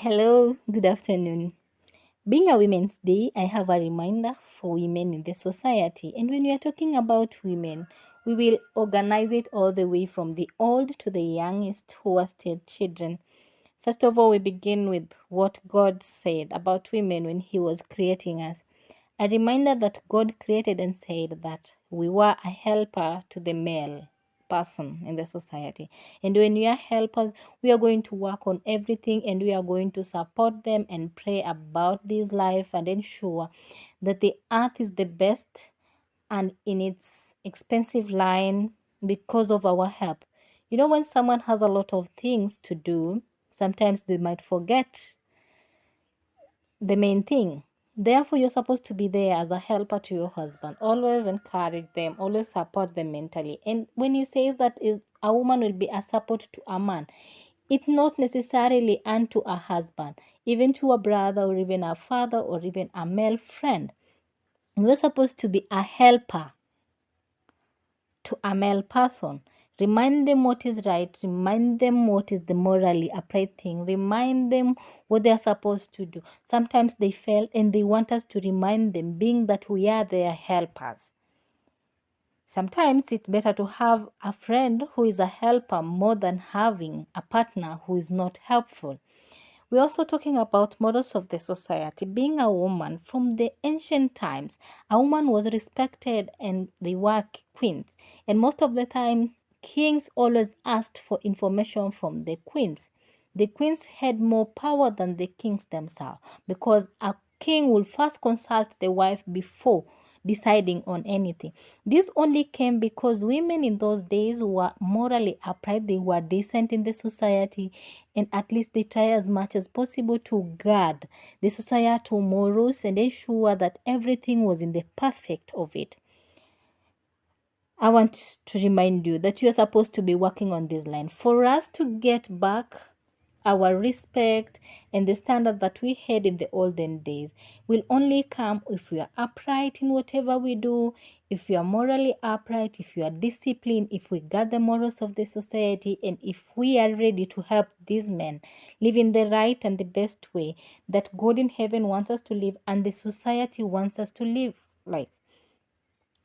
Hello, good afternoon. Being a Women's Day, I have a reminder for women in the society. And when we are talking about women, we will organize it all the way from the old to the youngest who are still children. First of all, we begin with what God said about women when He was creating us. A reminder that God created and said that we were a helper to the male person in the society. And when we are helpers, we are going to work on everything and we are going to support them and pray about this life and ensure that the earth is the best and in its expensive line because of our help. When someone has a lot of things to do, sometimes they might forget the main thing. Therefore, you're supposed to be there as a helper to your husband. Always encourage them, always support them mentally. And when he says that a woman will be a support to a man, it's not necessarily unto a husband, even to a brother or even a father or even a male friend. We're supposed to be a helper to a male person. Remind them what is right. Remind them what is the morally upright thing. Remind them what they are supposed to do. Sometimes they fail and they want us to remind them, being that we are their helpers. Sometimes it's better to have a friend who is a helper more than having a partner who is not helpful. We're also talking about models of the society. Being a woman, from the ancient times, a woman was respected and they were queens. And most of the time, kings always asked for information from the queens. The queens had more power than the kings themselves because a king will first consult the wife before deciding on anything. This only came because women in those days were morally upright, they were decent in the society, and at least they try as much as possible to guard the societal morals and ensure that everything was in the perfect of it. I want to remind you that you are supposed to be working on this line. For us to get back our respect and the standard that we had in the olden days will only come if we are upright in whatever we do, if we are morally upright, if we are disciplined, if we guard the morals of the society, and if we are ready to help these men live in the right and the best way that God in heaven wants us to live and the society wants us to live like.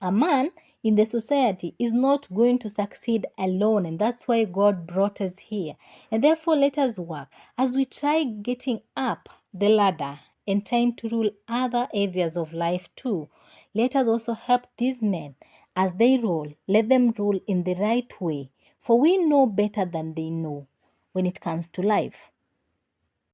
A man in the society is not going to succeed alone, and that's why God brought us here. And therefore, let us work as we try getting up the ladder and trying to rule other areas of life too. Let us also help these men as they rule. Let them rule in the right way, for we know better than they know when it comes to life.